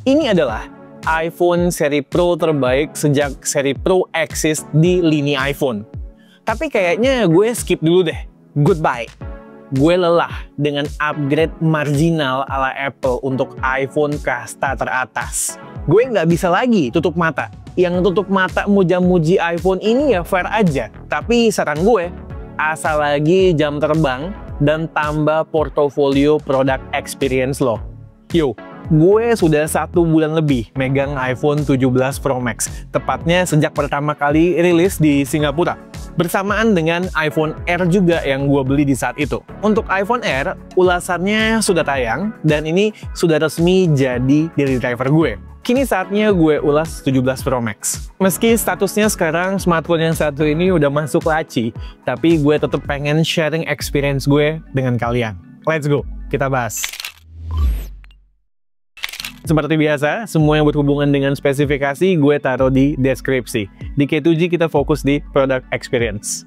Ini adalah iPhone seri Pro terbaik sejak seri Pro eksis di lini iPhone. Tapi kayaknya gue skip dulu deh. Goodbye. Gue lelah dengan upgrade marginal ala Apple untuk iPhone kasta teratas. Gue nggak bisa lagi tutup mata. Yang tutup mata muja-muji iPhone ini ya fair aja. Tapi saran gue, asal lagi jam terbang dan tambah portofolio product experience lo. Yo, gue sudah 1 bulan lebih megang iPhone 17 Pro Max. Tepatnya sejak pertama kali rilis di Singapura. Bersamaan dengan iPhone Air juga yang gue beli di saat itu. Untuk iPhone Air, ulasannya sudah tayang dan ini sudah resmi jadi daily driver gue. Kini saatnya gue ulas 17 Pro Max. Meski statusnya sekarang smartphone yang satu ini udah masuk laci, tapi gue tetap pengen sharing experience gue dengan kalian. Let's go, kita bahas. Seperti biasa, semua yang berhubungan dengan spesifikasi gue taruh di deskripsi. Di K2G kita fokus di product experience.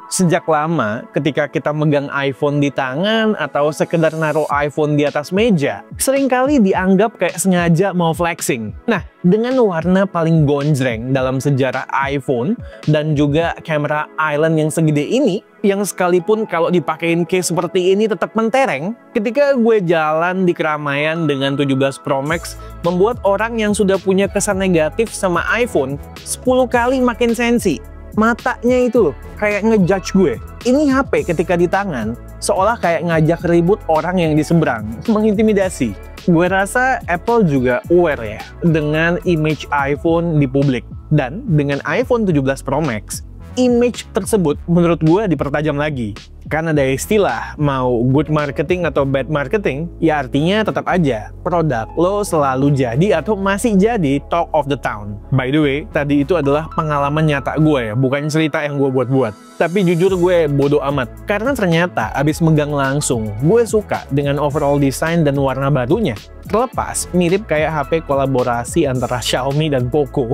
Sejak lama, ketika kita megang iPhone di tangan atau sekedar naruh iPhone di atas meja, seringkali dianggap kayak sengaja mau flexing. Nah, dengan warna paling gonjreng dalam sejarah iPhone dan juga kamera island yang segede ini, yang sekalipun kalau dipakein case seperti ini tetap mentereng, ketika gue jalan di keramaian dengan 17 Pro Max, membuat orang yang sudah punya kesan negatif sama iPhone 10 kali makin sensi. Matanya itu loh, kayak ngejudge gue. Ini HP ketika di tangan, seolah kayak ngajak ribut orang yang di seberang, mengintimidasi. Gue rasa Apple juga aware ya dengan image iPhone di publik. Dan dengan iPhone 17 Pro Max, image tersebut menurut gue dipertajam lagi. Karena ada istilah, mau good marketing atau bad marketing, ya artinya tetap aja produk lo selalu jadi atau masih jadi talk of the town. By the way, tadi itu adalah pengalaman nyata gue ya, bukan cerita yang gue buat-buat. Tapi jujur gue bodo amat, karena ternyata abis megang langsung, gue suka dengan overall design dan warna barunya. Terlepas, mirip kayak HP kolaborasi antara Xiaomi dan Poco.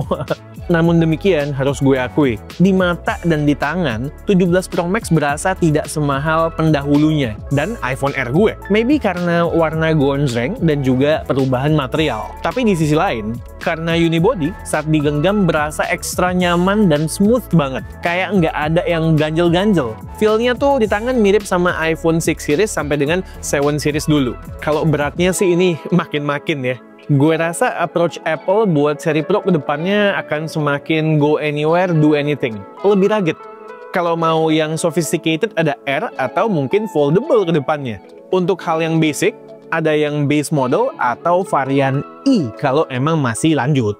Namun demikian, harus gue akui, di mata dan di tangan, 17 Pro Max berasa tidak semahal pendahulunya dan iPhone Air gue. Maybe karena warna gonjreng dan juga perubahan material. Tapi di sisi lain, karena unibody, saat digenggam berasa ekstra nyaman dan smooth banget. Kayak nggak ada yang ganjel-ganjel. Feel-nya tuh di tangan mirip sama iPhone 6 series sampai dengan 7 series dulu. Kalau beratnya sih ini makin-makin ya. Gue rasa approach Apple buat seri Pro kedepannya akan semakin go anywhere, do anything. Lebih rugged. Kalau mau yang sophisticated ada Air atau mungkin foldable kedepannya. Untuk hal yang basic, ada yang base model atau varian E kalau emang masih lanjut.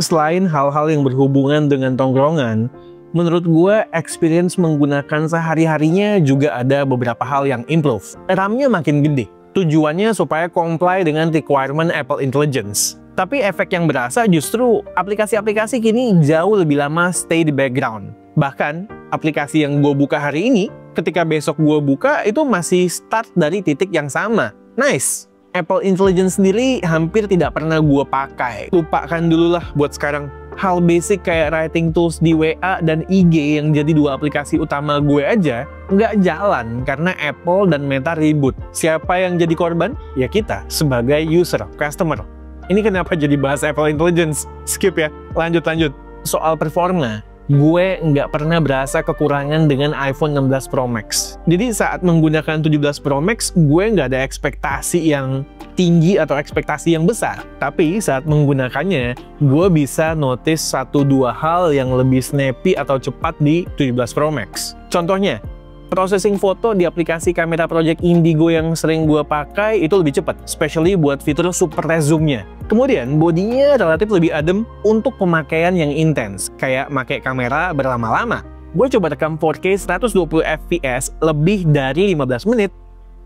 Selain hal-hal yang berhubungan dengan tongkrongan, menurut gue, experience menggunakan sehari-harinya juga ada beberapa hal yang improve. RAM-nya makin gede. Tujuannya supaya comply dengan requirement Apple Intelligence. Tapi efek yang berasa justru aplikasi-aplikasi kini jauh lebih lama stay di background. Bahkan, aplikasi yang gue buka hari ini, ketika besok gue buka, itu masih start dari titik yang sama. Nice! Apple Intelligence sendiri hampir tidak pernah gue pakai. Lupakan dulu lah buat sekarang. Hal basic kayak writing tools di WA dan IG yang jadi 2 aplikasi utama gue aja nggak jalan karena Apple dan Meta ribut. Siapa yang jadi korban? Ya kita sebagai user, customer. Ini kenapa jadi bahas Apple Intelligence? Skip ya, lanjut. Soal performa, gue nggak pernah berasa kekurangan dengan iPhone 16 Pro Max. Jadi saat menggunakan 17 Pro Max, gue nggak ada ekspektasi yang tinggi atau ekspektasi yang besar. Tapi saat menggunakannya, gue bisa notice 1-2 hal yang lebih snappy atau cepat di 17 Pro Max. Contohnya, processing foto di aplikasi kamera Project Indigo yang sering gue pakai itu lebih cepat, especially buat fitur super zoom-nya. Kemudian, bodinya relatif lebih adem untuk pemakaian yang intens, kayak pakai kamera berlama-lama. Gue coba rekam 4K 120 fps lebih dari 15 menit.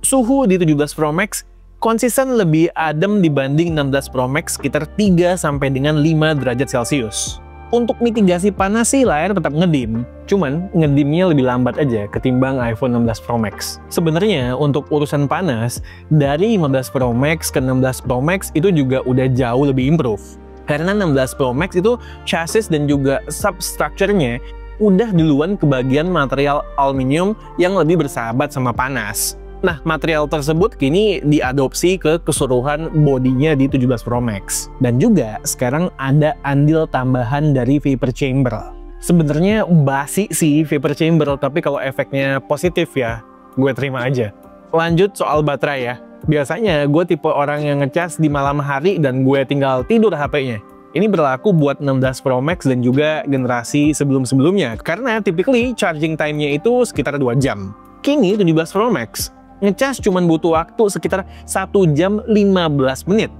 Suhu di 17 Pro Max konsisten lebih adem dibanding 16 Pro Max sekitar 3 sampai dengan 5 derajat Celcius. Untuk mitigasi panas sih layar tetap ngedim, cuman ngedimnya lebih lambat aja ketimbang iPhone 16 Pro Max. Sebenarnya untuk urusan panas, dari 15 Pro Max ke 16 Pro Max itu juga udah jauh lebih improve. Karena 16 Pro Max itu chassis dan juga substructure-nya udah duluan ke bagian material aluminium yang lebih bersahabat sama panas. Nah, material tersebut kini diadopsi ke keseluruhan bodinya di 17 Pro Max. Dan juga sekarang ada andil tambahan dari vapor chamber. Sebenarnya basi sih vapor chamber, tapi kalau efeknya positif ya, gue terima aja. Lanjut soal baterai ya. Biasanya gue tipe orang yang ngecas di malam hari dan gue tinggal tidur HP-nya. Ini berlaku buat 16 Pro Max dan juga generasi sebelum-sebelumnya, karena typically charging time-nya itu sekitar 2 jam. Kini 17 Pro Max ngecas cuma butuh waktu sekitar 1 jam 15 menit.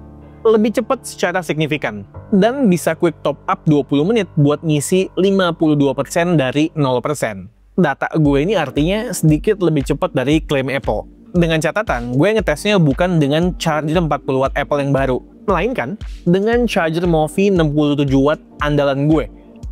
Lebih cepat secara signifikan. Dan bisa quick top up 20 menit buat ngisi 52% dari 0%. Data gue ini artinya sedikit lebih cepat dari klaim Apple. Dengan catatan, gue ngetesnya bukan dengan charger 40 watt Apple yang baru, melainkan dengan charger Mophie 67 watt andalan gue.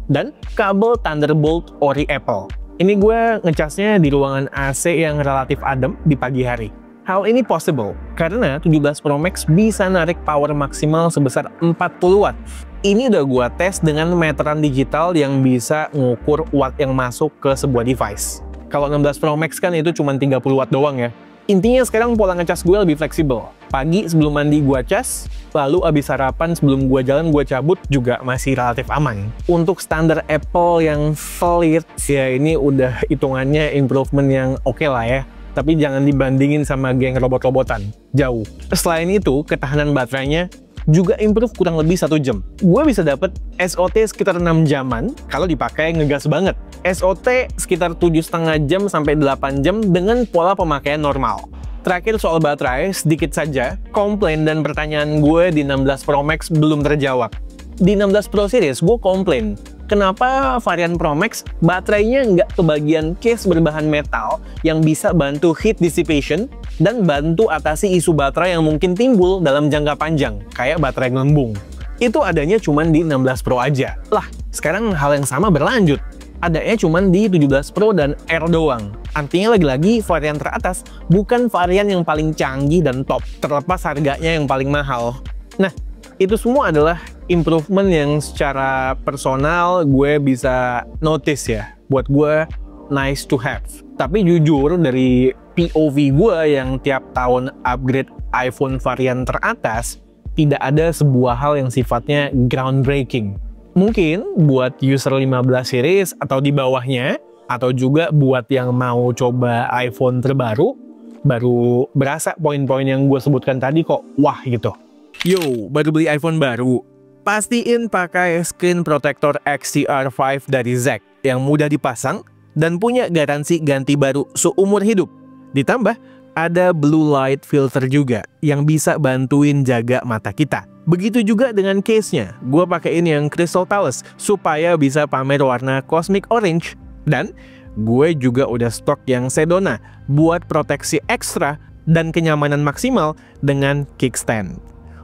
Dan kabel Thunderbolt ori Apple. Ini gue ngecasnya di ruangan AC yang relatif adem di pagi hari. Hal ini possible karena 17 Pro Max bisa narik power maksimal sebesar 40 watt. Ini udah gue tes dengan meteran digital yang bisa ngukur watt yang masuk ke sebuah device. Kalau 16 Pro Max kan itu cuma 30 watt doang ya. Intinya sekarang pola ngecas gue lebih fleksibel. Pagi sebelum mandi gue cas, lalu abis sarapan sebelum gue jalan gue cabut juga masih relatif aman. Untuk standar Apple yang solid, ya ini udah hitungannya improvement yang oke lah ya. Tapi jangan dibandingin sama geng robot-robotan, jauh. Selain itu, ketahanan baterainya juga improve kurang lebih 1 jam. Gue bisa dapet SOT sekitar 6 jaman kalau dipakai ngegas banget. SOT sekitar 7,5 jam sampai 8 jam dengan pola pemakaian normal. Terakhir soal baterai, sedikit saja komplain dan pertanyaan gue di 16 Pro Max belum terjawab. Di 16 Pro Series gue komplain, kenapa varian Pro Max baterainya nggak kebagian case berbahan metal yang bisa bantu heat dissipation dan bantu atasi isu baterai yang mungkin timbul dalam jangka panjang, kayak baterai gelembung. Itu adanya cuman di 16 Pro aja. Lah, sekarang hal yang sama berlanjut. Adanya cuman di 17 Pro dan R doang. Artinya lagi-lagi varian teratas bukan varian yang paling canggih dan top, terlepas harganya yang paling mahal. Nah, itu semua adalah improvement yang secara personal gue bisa notice ya. Buat gue, nice to have. Tapi jujur dari POV gue yang tiap tahun upgrade iPhone varian teratas, tidak ada sebuah hal yang sifatnya groundbreaking. Mungkin buat user 15 series atau di bawahnya, atau juga buat yang mau coba iPhone terbaru, baru berasa poin-poin yang gue sebutkan tadi kok, wah gitu. Yo, baru beli iPhone baru? Pastiin pakai screen protector XDR5 dari Zack yang mudah dipasang dan punya garansi ganti baru seumur hidup. Ditambah, ada blue light filter juga yang bisa bantuin jaga mata kita. Begitu juga dengan case-nya. Gue pakein yang Crystal Palace supaya bisa pamer warna Cosmic Orange. Dan gue juga udah stok yang Sedona buat proteksi ekstra dan kenyamanan maksimal dengan kickstand.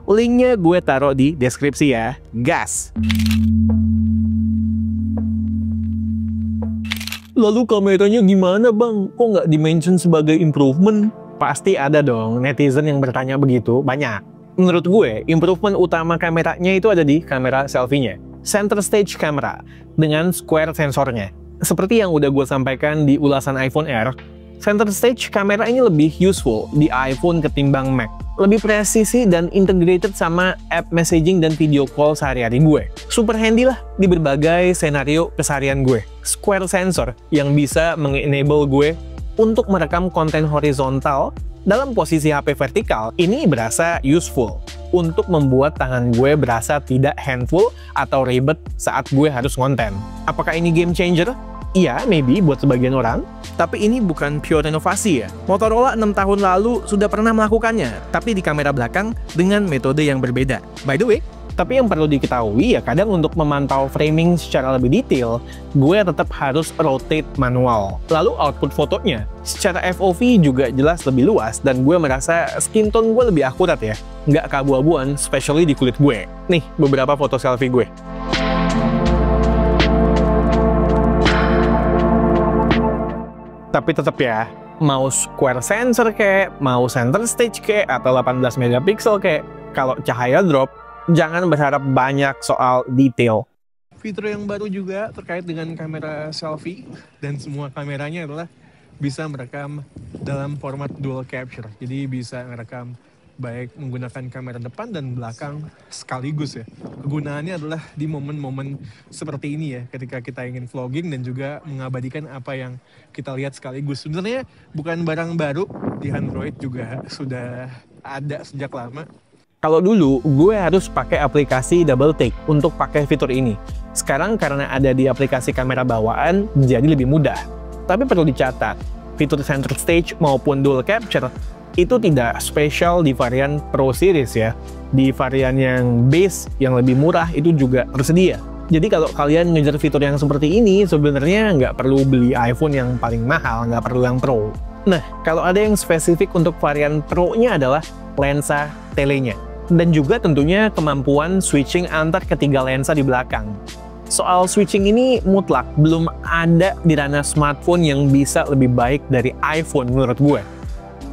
Linknya gue taruh di deskripsi ya. Gas! Lalu kameranya gimana bang? Kok nggak di-mention sebagai improvement? Pasti ada dong netizen yang bertanya begitu, banyak. Menurut gue, improvement utama kameranya itu ada di kamera selfie-nya. Center stage camera dengan square sensornya. Seperti yang udah gue sampaikan di ulasan iPhone Air, center stage kamera ini lebih useful di iPhone ketimbang Mac. Lebih presisi dan integrated sama app messaging dan video call sehari-hari gue. Super handy lah di berbagai senario keseharian gue. Square sensor yang bisa mengenable gue untuk merekam konten horizontal dalam posisi HP vertikal, ini berasa useful untuk membuat tangan gue berasa tidak handful atau ribet saat gue harus ngonten. Apakah ini game changer? Iya, maybe buat sebagian orang. Tapi ini bukan pure inovasi ya. Motorola 6 tahun lalu sudah pernah melakukannya, tapi di kamera belakang dengan metode yang berbeda. By the way, tapi yang perlu diketahui ya kadang untuk memantau framing secara lebih detail, gue tetap harus rotate manual. Lalu output fotonya secara FOV juga jelas lebih luas dan gue merasa skin tone gue lebih akurat ya. Nggak keabu-abuan, especially di kulit gue. Nih, beberapa foto selfie gue. Tapi tetap ya, mau square sensor kayak, mau center stage kayak, atau 18 megapiksel kayak, kalau cahaya drop, jangan berharap banyak soal detail. fitur yang baru juga terkait dengan kamera selfie, dan semua kameranya adalah bisa merekam dalam format dual capture. Jadi bisa merekam baik menggunakan kamera depan dan belakang sekaligus ya. Kegunaannya adalah di momen-momen seperti ini ya, ketika kita ingin vlogging dan juga mengabadikan apa yang kita lihat sekaligus. Sebenarnya bukan barang baru, di Android juga sudah ada sejak lama. Kalau dulu, gue harus pakai aplikasi Double Take untuk pakai fitur ini. Sekarang karena ada di aplikasi kamera bawaan, jadi lebih mudah. Tapi perlu dicatat, fitur center stage maupun dual capture itu tidak spesial di varian Pro Series ya. Di varian yang base, yang lebih murah, itu juga tersedia. Jadi kalau kalian ngejar fitur yang seperti ini, sebenarnya nggak perlu beli iPhone yang paling mahal, nggak perlu yang Pro. Nah, kalau ada yang spesifik untuk varian Pro-nya adalah lensa telenya. Dan juga tentunya kemampuan switching antar ketiga lensa di belakang. Soal switching ini mutlak, belum ada di ranah smartphone yang bisa lebih baik dari iPhone menurut gue.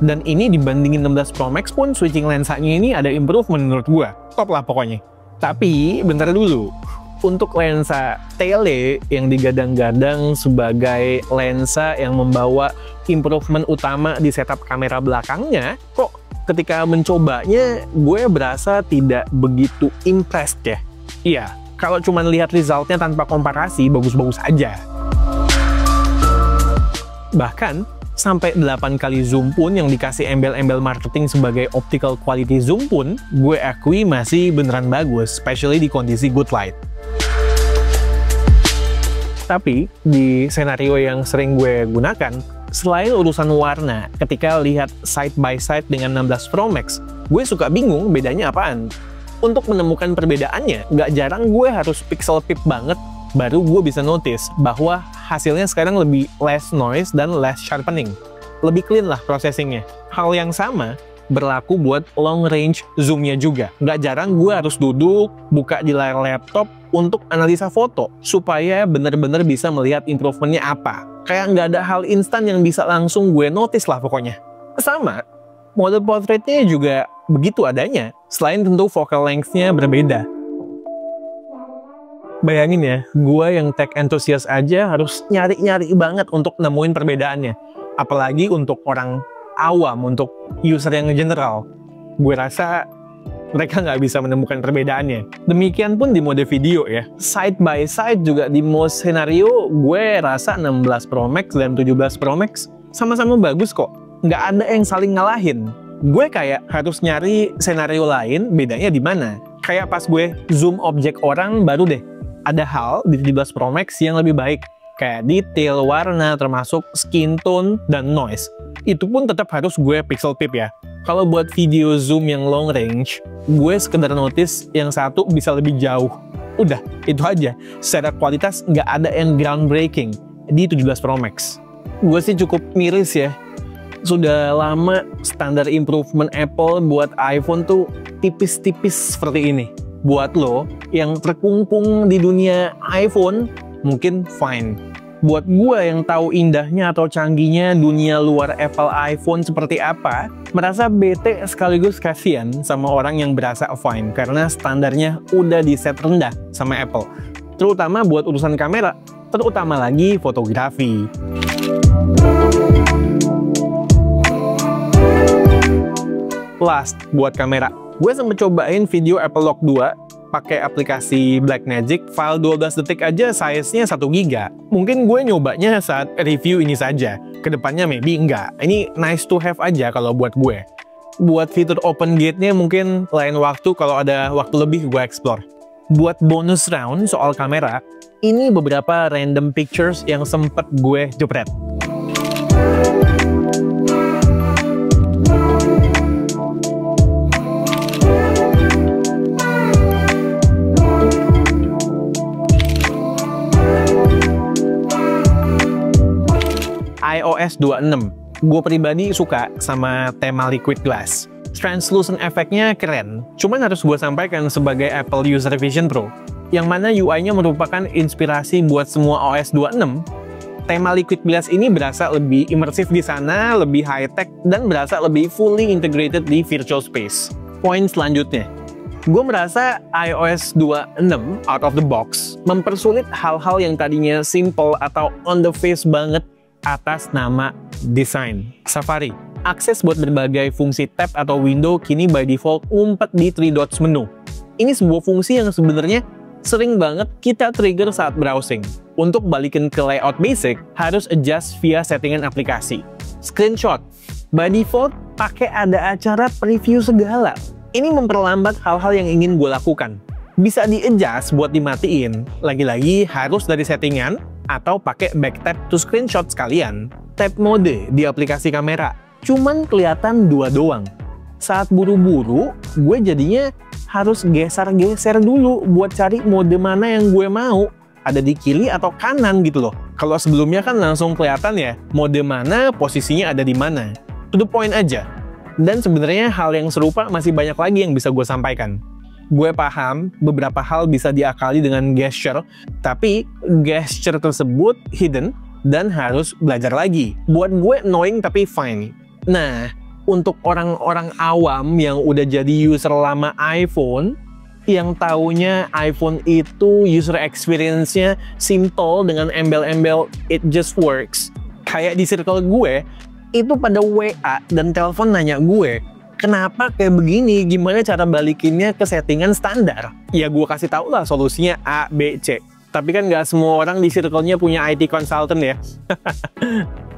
Dan ini dibandingin 16 Pro Max pun switching lensanya ini ada improvement menurut gue. Top lah pokoknya. Tapi bentar dulu. Untuk lensa tele yang digadang-gadang sebagai lensa yang membawa improvement utama di setup kamera belakangnya, kok ketika mencobanya gue berasa tidak begitu impressed ya. Iya, kalau cuma lihat resultnya tanpa komparasi, bagus-bagus aja. Bahkan, sampai 8 kali zoom pun yang dikasih embel-embel marketing sebagai optical quality zoom pun, gue akui masih beneran bagus, especially di kondisi good light. Tapi, di skenario yang sering gue gunakan, selain urusan warna, ketika lihat side by side dengan 16 Pro Max, gue suka bingung bedanya apaan. Untuk menemukan perbedaannya, nggak jarang gue harus pixel peep banget, baru gue bisa notice bahwa hasilnya sekarang lebih less noise dan less sharpening. Lebih clean lah processingnya. Hal yang sama berlaku buat long range zoom-nya juga. Nggak jarang gue harus duduk, buka di layar laptop untuk analisa foto, supaya bener-bener bisa melihat improvementnya apa. Kayak nggak ada hal instan yang bisa langsung gue notice lah pokoknya. Sama, mode portraitnya juga begitu adanya, selain tentu focal length-nya berbeda. Bayangin ya, gue yang tech enthusiast aja harus nyari-nyari banget untuk nemuin perbedaannya. Apalagi untuk orang awam, untuk user yang general. Gue rasa mereka nggak bisa menemukan perbedaannya. Demikian pun di mode video ya. Side by side juga di most scenario, gue rasa 16 Pro Max dan 17 Pro Max sama-sama bagus kok. Nggak ada yang saling ngalahin. Gue kayak harus nyari skenario lain, bedanya di mana. Kayak pas gue zoom objek orang, baru deh ada hal di 17 Pro Max yang lebih baik, kayak detail, warna, termasuk skin tone, dan noise. Itu pun tetap harus gue pixel peep ya. Kalau buat video zoom yang long range, gue sekedar notice yang satu bisa lebih jauh. Udah, itu aja. Secara kualitas nggak ada yang groundbreaking di 17 Pro Max. Gue sih cukup miris ya. Sudah lama standar improvement Apple buat iPhone tuh tipis-tipis seperti ini. Buat lo yang terkungkung di dunia iPhone, mungkin fine. Buat gue yang tahu indahnya atau canggihnya dunia luar Apple iPhone seperti apa, merasa bete sekaligus kasihan sama orang yang berasa fine karena standarnya udah di set rendah sama Apple. Terutama buat urusan kamera, terutama lagi fotografi. Last, buat kamera. Gue sempat cobain video Apple Lock 2 pakai aplikasi Blackmagic, file 12 detik aja size-nya 1 GB. Mungkin gue nyobanya saat review ini saja. Kedepannya maybe enggak. Ini nice to have aja kalau buat gue. Buat fitur open gate-nya mungkin lain waktu kalau ada waktu lebih gue explore. Buat bonus round soal kamera, ini beberapa random pictures yang sempet gue jepret. iOS 26. Gue pribadi suka sama tema liquid glass. Translucent efeknya keren, cuman harus gue sampaikan sebagai Apple User Vision Pro, yang mana UI-nya merupakan inspirasi buat semua OS 26. Tema liquid glass ini berasa lebih imersif di sana, lebih high-tech, dan berasa lebih fully integrated di virtual space. Poin selanjutnya, Gue merasa iOS 26 out of the box mempersulit hal-hal yang tadinya simple atau on the face banget atas nama desain. Safari, akses buat berbagai fungsi tab atau window kini by default ngumpet di 3 dots menu. Ini sebuah fungsi yang sebenarnya sering banget kita trigger saat browsing. Untuk balikin ke layout basic, harus adjust via settingan aplikasi. Screenshot, by default pakai ada acara preview segala. Ini memperlambat hal-hal yang ingin gue lakukan. Bisa di-adjust buat dimatiin, lagi-lagi harus dari settingan, atau pakai back tap to screenshot sekalian. Tap mode di aplikasi kamera, cuman kelihatan 2 doang. Saat buru-buru, gue jadinya harus geser-geser dulu buat cari mode mana yang gue mau. Ada di kiri atau kanan gitu loh. Kalau sebelumnya kan langsung kelihatan ya, mode mana, posisinya ada di mana. To the point aja. Dan sebenarnya hal yang serupa masih banyak lagi yang bisa gue sampaikan. Gue paham beberapa hal bisa diakali dengan gesture, tapi gesture tersebut hidden dan harus belajar lagi. Buat gue annoying tapi fine. Nah, untuk orang-orang awam yang udah jadi user lama iPhone, yang taunya iPhone itu user experience-nya simple dengan embel-embel it just works. Kayak di circle gue, itu pada WA dan telepon nanya gue, kenapa kayak begini, gimana cara balikinnya ke settingan standar? Ya gue kasih tau lah solusinya A, B, C. Tapi kan nggak semua orang di circle-nya punya IT consultant ya.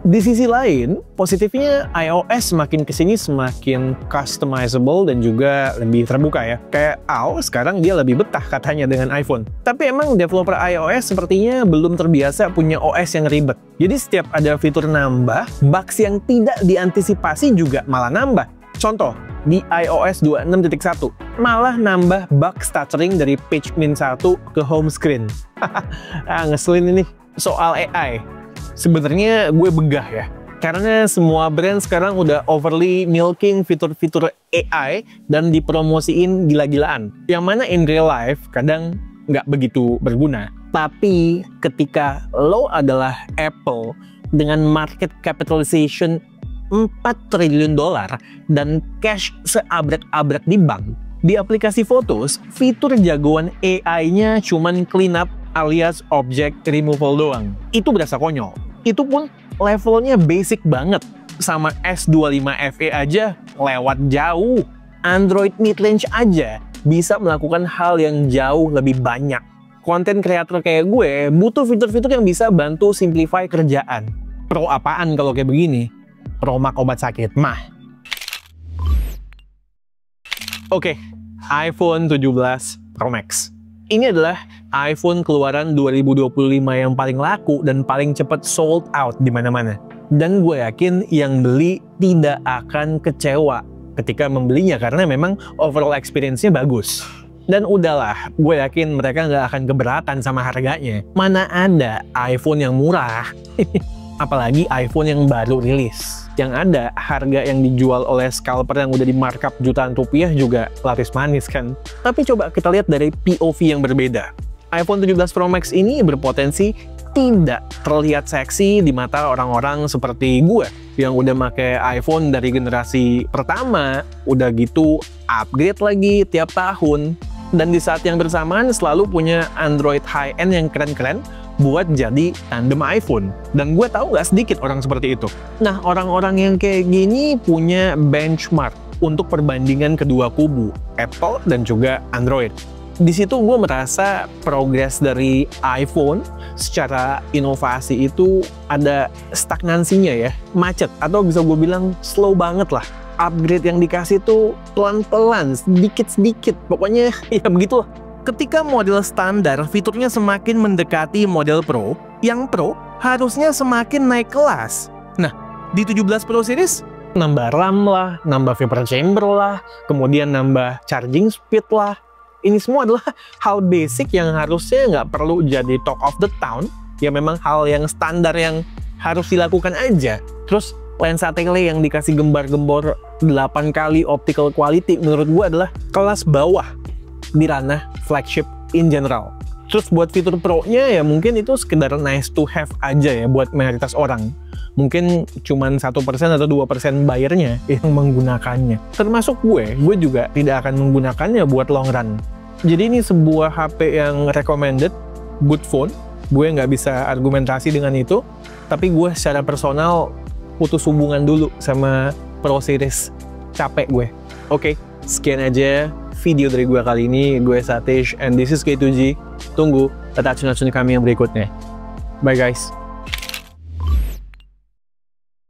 Di sisi lain, positifnya iOS semakin kesini semakin customizable dan juga lebih terbuka ya. Kayak sekarang dia lebih betah katanya dengan iPhone. Tapi emang developer iOS sepertinya belum terbiasa punya OS yang ribet. Jadi setiap ada fitur nambah, bugs yang tidak diantisipasi juga malah nambah. Contoh, di iOS 26.1, malah nambah bug stuttering dari page min 1 ke home screen. Ngeselin ini. Soal AI, sebenarnya gue begah ya. Karena semua brand sekarang udah overly milking fitur-fitur AI dan dipromosiin gila-gilaan. Yang mana in real life kadang nggak begitu berguna. Tapi ketika lo adalah Apple dengan market capitalization $4 triliun dan cash seabrek-abrek di bank, di aplikasi Photos, fitur jagoan AI-nya cuman clean up alias object removal doang. Itu berasa konyol. Itu pun levelnya basic banget. Sama S25 FE aja lewat jauh. Android mid-range aja bisa melakukan hal yang jauh lebih banyak. Konten kreator kayak gue butuh fitur-fitur yang bisa bantu simplify kerjaan. Pro apaan kalau kayak begini? Pro mak obat sakit mah. Oke, iPhone 17 Pro Max. Ini adalah iPhone keluaran 2025 yang paling laku dan paling cepat sold out di mana-mana. Dan gue yakin yang beli tidak akan kecewa ketika membelinya karena memang overall experience-nya bagus. Dan udahlah, gue yakin mereka nggak akan keberatan sama harganya. Mana ada iPhone yang murah, apalagi iPhone yang baru rilis. Yang ada, harga yang dijual oleh scalper yang udah di markup jutaan rupiah juga laris manis kan. Tapi coba kita lihat dari POV yang berbeda. iPhone 17 Pro Max ini berpotensi tidak terlihat seksi di mata orang-orang seperti gue yang udah pakai iPhone dari generasi pertama, udah gitu upgrade lagi tiap tahun, dan di saat yang bersamaan selalu punya Android high-end yang keren-keren buat jadi tandem iPhone. Dan gue tahu nggak sedikit orang seperti itu. Nah, orang-orang yang kayak gini punya benchmark untuk perbandingan kedua kubu, Apple dan juga Android. Di situ gue merasa progres dari iPhone secara inovasi itu ada stagnansinya ya, macet, atau bisa gue bilang slow banget lah. Upgrade yang dikasih tuh pelan-pelan, sedikit-sedikit, pokoknya ya begitulah. Ketika model standar fiturnya semakin mendekati model Pro, yang Pro harusnya semakin naik kelas. Nah, di 17 Pro Series, nambah RAM lah, nambah vapor chamber lah, kemudian nambah charging speed lah. Ini semua adalah hal basic yang harusnya nggak perlu jadi talk of the town, ya memang hal yang standar yang harus dilakukan aja. Terus lensa tele yang dikasih gembar-gembor 8 kali optical quality menurut gue adalah kelas bawah di ranah flagship in general. Terus buat fitur Pro-nya ya mungkin itu sekedar nice to have aja ya buat mayoritas orang. mungkin cuman 1% atau 2% buyernya yang menggunakannya. Termasuk gue juga tidak akan menggunakannya buat long run. Jadi ini sebuah HP yang recommended, good phone. Gue nggak bisa argumentasi dengan itu, tapi gue secara personal putus hubungan dulu sama Pro Series. Capek gue. Oke, sekian aja video dari gue kali ini. Gue Satish, and this is K2G. Tunggu attachment kami yang berikutnya. Bye guys.